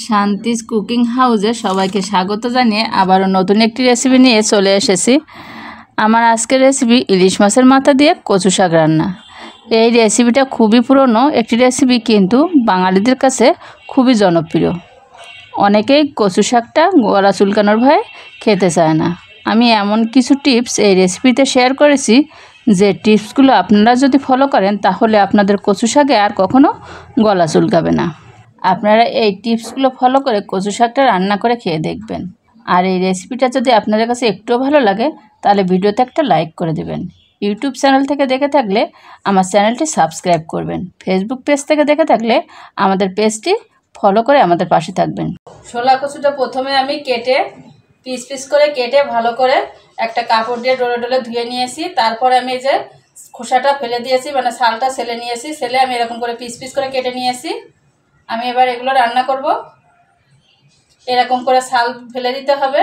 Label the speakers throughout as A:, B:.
A: শান্তিস cooking হাউসে সবাইকে স্বাগত জানিয়ে আবারও নতুন একটি রেসিপি নিয়ে চলে এসেছি। আমার আজকের রেসিপি ইলিশ মাছের মাথা দিয়ে কচু শাক রান্না। এই রেসিপিটা খুবই পুরনো একটি রেসিপি, কিন্তু বাঙালিদের কাছে খুবই জনপ্রিয়। অনেকেই কচু শাকটা গলা চুলকানোর ভয়ে খেতে চায় না। আমি এমন কিছু টিপস এই রেসিপিতে শেয়ার করেছি, যে টিপসগুলো আপনারা যদি ফলো করেন তাহলে আপনাদের কচু শাকে আর কখনো গলা চুলকাবে না। আপনারা এই টিপসগুলো ফলো করে কচু শাকটা রান্না করে খেয়ে দেখবেন। আর এই রেসিপিটা যদি আপনাদের কাছে একটুও ভালো লাগে তাহলে ভিডিওতে একটা লাইক করে দেবেন। ইউটিউব চ্যানেল থেকে দেখে থাকলে আমার চ্যানেলটি সাবস্ক্রাইব করবেন। ফেসবুক পেজ থেকে দেখে থাকলে আমাদের পেজটি ফলো করে আমাদের পাশে থাকবেন। শোলা কচুটা প্রথমে আমি কেটে পিস পিস করে কেটে ভালো করে একটা কাপড় দিয়ে ডলে ডলে ধুয়ে নিয়েছি। তারপরে আমি এই যে খোসাটা ফেলে দিয়েছি, মানে ছালটা ছেলে নিয়েছি। ছেলে আমি এরকম করে পিস পিস করে কেটে নিয়েছি। আমি এবার এগুলো রান্না করব। এরকম করে ছাল ফেলে দিতে হবে।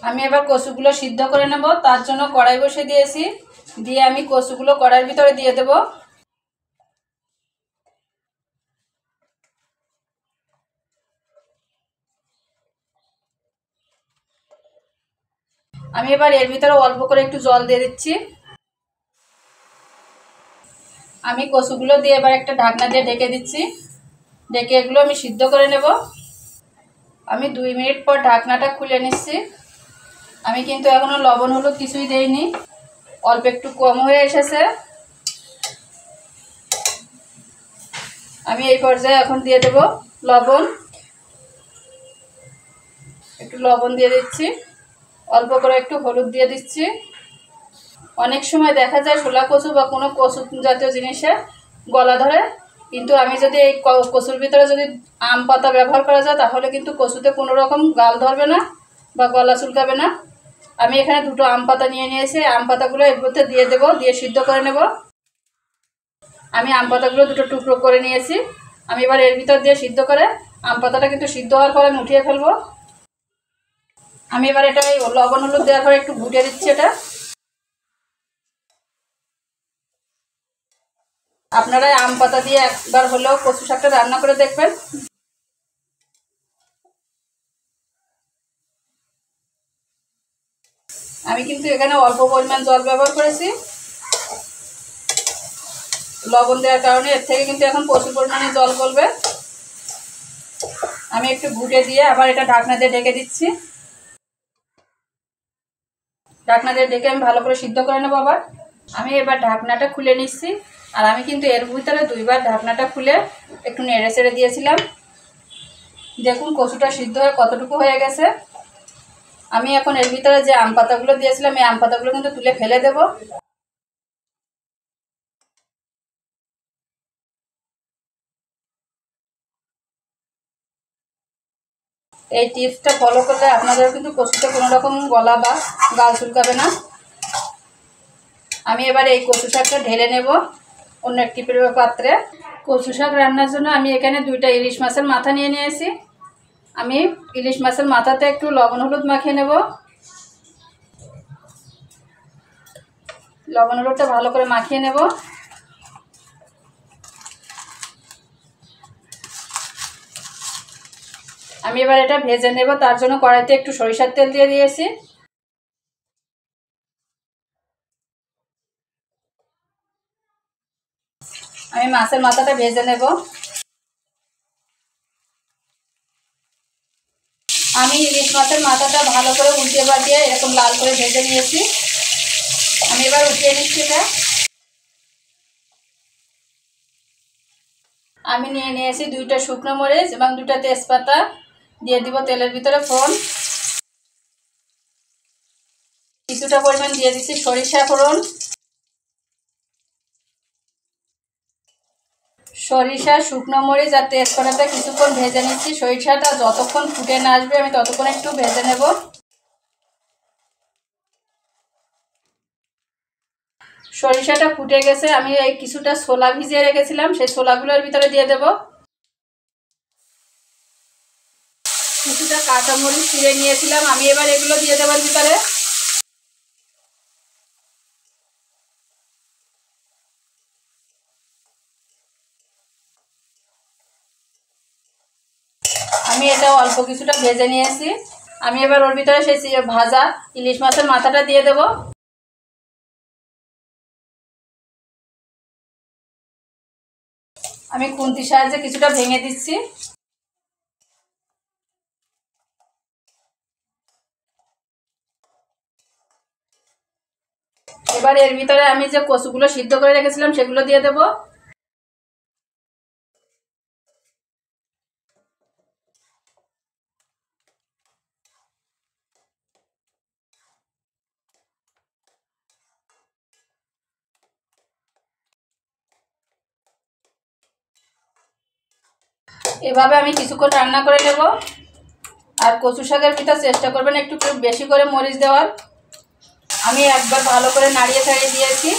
A: আমি এবার কচুগুলো সিদ্ধ করে নেব। তার জন্য কড়াই বসিয়ে দিয়েছি। দিয়ে আমি কচুগুলো কড়াইয়ের ভিতরে দিয়ে দেব। আমি এবার এর ভিতরে অল্প করে একটু জল দিয়ে দিচ্ছি। আমি কচুগুলো দিয়ে এবার একটা ঢাকনা দিয়ে ঢেকে দিচ্ছি। ঢেকে এগুলো আমি সিদ্ধ করে নেব। আমি 2 মিনিট পর ঢাকনাটা খুলে নিচ্ছি। আমি কিন্তু এখনো লবণ হলুদ কিছুই দেইনি, অল্প একটু কম হয়ে এসেছে। আমি এই পর্যায়ে এখন দিয়ে দেব লবণ। একটু লবণ দিয়ে দিচ্ছি, অল্প করে একটু হলুদ দিয়ে দিচ্ছি। অনেক সময় দেখা যায় শোলা কচু বা কোনো কচু জাতীয় জিনিসে গলা ধরে, কিন্তু আমি যদি এই কচুর ভিতরে যদি আম পাতা ব্যবহার করা যায় তাহলে কিন্তু কচুতে কোনো রকম গাল ধরবে না বা গলা চুলকাবে না। আমি এখানে 2টো আম পাতা নিয়ে নিয়েছি। আম পাতাগুলো এর মধ্যে দিয়ে দেব, দিয়ে সিদ্ধ করে নেব। আমি আম পাতাগুলো 2টো টুকরো করে নিয়েছি। আমি এবার এর ভিতর দিয়ে সিদ্ধ করে, আম পাতাটা কিন্তু সিদ্ধ হওয়ার পর আমি উঠিয়ে ফেলবো। আমি এবার এটা এই লবণ হলুদ দেওয়ার পরে একটু ঘুটে দিচ্ছি। এটা আপনারা আম পাতা দিয়ে একবার হলেও কচু শাকটা রান্না করে দেখবেন। আমি কিন্তু এখানে অল্প পরিমাণ জল ব্যবহার করেছি। লবণ দেওয়ার কারণে এর থেকে কিন্তু এখন প্রচুর পরিমাণে জল গলবে। আমি একটু ঘুটে দিয়ে আবার এটা ঢাকনা দিয়ে ঢেকে দিচ্ছি। ঢাকনা দিয়ে ঢেকে আমি ভালো করে সিদ্ধ করে নেবো। আবার আমি এবার ঢাকনাটা খুলে নিচ্ছি। আর আমি কিন্তু এর ভিতরে 2বার ঢাকনাটা খুলে একটু নেড়ে চেড়ে দিয়েছিলাম। দেখুন কচুটা সিদ্ধ হয়ে কতটুকু হয়ে গেছে। আমি এখন এর ভিতরে যে আম পাতাগুলো দিয়েছিলাম এই আম পাতাগুলো কিন্তু তুলে ফেলে দেব। এই টিপসটা ফলো করলে আপনাদেরও কিন্তু কচুতে কোনো রকম গলা বা গাল চুলকাবে না। আমি এবার এই কচু শাকটা ঢেলে নেব অন্য একটি পাত্রে। কচু শাক রান্নার জন্য আমি এখানে 2টা ইলিশ মাছের মাথা নিয়ে নিয়েছি। আমি ইলিশ মাছের মাথাতে একটু লবণ হলুদ মাখিয়ে নেব। লবণ হলুদটা ভালো করে মাখিয়ে নেব। আমি এবার এটা ভেজে নেব। তার জন্য কড়াইতে একটু সরিষার তেল দিয়ে দিয়েছি। আমি মাছের মাথাটা ভেজে নেব। আমি ইলিশ মাছের মাথাটা ভালো করে উল্টে পাল্টিয়ে এরকম লাল করে ভেজে নিয়েছি। আমি এবার উঠিয়ে নিচ্ছি এটা। আমি নিয়ে নিয়েছি 2টা শুকনো মরিচ এবং 2টা তেজপাতা। দিয়ে দিব তেলের ভিতরে ফোড়ন। কিছুটা পরিমাণ দিয়ে দিচ্ছি সরিষা ফোড়ন। সরিষা, শুকনো মরিচ আর তেজপাতাটা কিছুক্ষণ ভেজে নিচ্ছি। সরিষাটা যতক্ষণ ফুটে না আসবে আমি ততক্ষণ একটু ভেজে নেব। সরিষাটা ফুটে গেছে। আমি এই কিছুটা ছোলা ভিজিয়ে রেখেছিলাম, সেই ছোলাগুলোর ভিতরে দিয়ে দেব। কিছুটা কাঁচামরিচ চিড়ে নিয়েছিলাম, আমি এবার এগুলো দিয়ে দেবার ভিতরে। আমি এটা অল্প কিছুটা ভেজে নিয়েছি। আমি এবার ওর ভিতরে সেই ভাজা ইলিশ মাছের মাথাটা দিয়ে দেব। আমি খুন্তির সাহায্যে কিছুটা ভেঙে দিচ্ছি। এবার এর ভিতরে আমি যে কচুগুলো সিদ্ধ করে রেখেছিলাম সেগুলো দিয়ে দেব। এভাবে আমি কিছুক্ষণ রান্না করে নেব। আর কচু শাকের ভিতর চেষ্টা করবেন একটু বেশি করে মরিচ দেওয়ার। আমি একবার ভালো করে নাড়িয়ে ছাড়িয়ে দিয়েছি।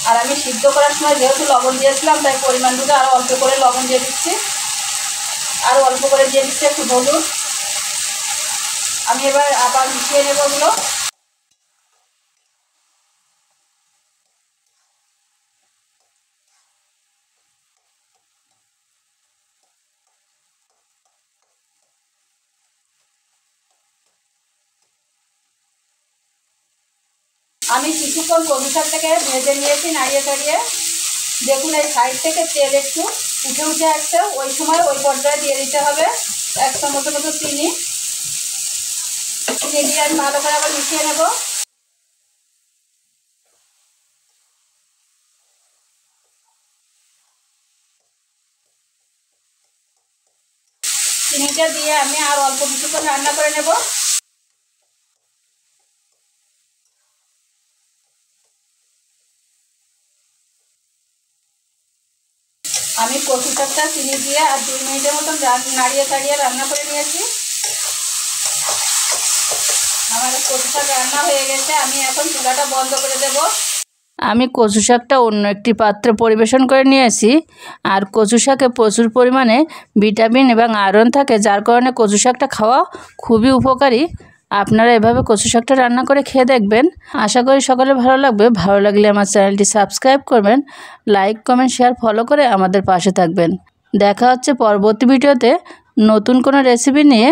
A: আর আমি সিদ্ধ করার সময় যেহেতু লবণ দিয়েছিলাম তাই পরিমাণ বুঝে আরও অল্প করে লবণ দিয়ে দিচ্ছি। আর অল্প করে দিয়ে দিচ্ছি একটু হলুদ। আমি এবার আবার মিশিয়ে নেব ওগুলো। আমি কিছুক্ষণ কচু শাকটাকে ভেজে নিয়েছি নাড়িয়ে ছাড়িয়ে। দেখুন এই সাইড থেকে তেল একটু উঠে উঠে আসছে, ওই সময় ওই পর্যায়ে দিয়ে দিতে হবে 1 চামচের মতো চিনি। চিনি দিয়ে আমি ভালো করে আবার মিশিয়ে নেব। চিনিটা দিয়ে আমি আর অল্প কিছুক্ষণ রান্না করে নেব। আমি কচু শাকটা চিনি দিয়ে আর 2 মিনিটের মতন নাড়িয়ে ছাড়িয়ে রান্না করে নিয়েছি। আমার কচু শাক রান্না হয়ে গেছে। আমি এখন চুলাটা বন্ধ করে দেব। আমি কচু শাকটা অন্য একটি পাত্রে পরিবেশন করে নিয়েছি। আর কচু শাকে প্রচুর পরিমাণে ভিটামিন এবং আয়রন থাকে, যার কারণে কচু শাকটা খাওয়া খুবই উপকারী। আপনারা এভাবে কচু শাকটা রান্না করে খেয়ে দেখবেন। আশা করি সকলে ভালো লাগবে। ভালো লাগলে আমার চ্যানেলটি সাবস্ক্রাইব করবেন, লাইক কমেন্ট শেয়ার ফলো করে আমাদের পাশে থাকবেন। দেখা হচ্ছে পরবর্তী ভিডিওতে নতুন কোনো রেসিপি নিয়ে।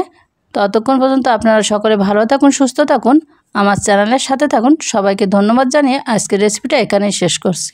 A: ততক্ষণ পর্যন্ত আপনারা সকলে ভালো থাকুন, সুস্থ থাকুন, আমার চ্যানেলের সাথে থাকুন। সবাইকে ধন্যবাদ জানিয়ে আজকের রেসিপিটা এখানেই শেষ করছি।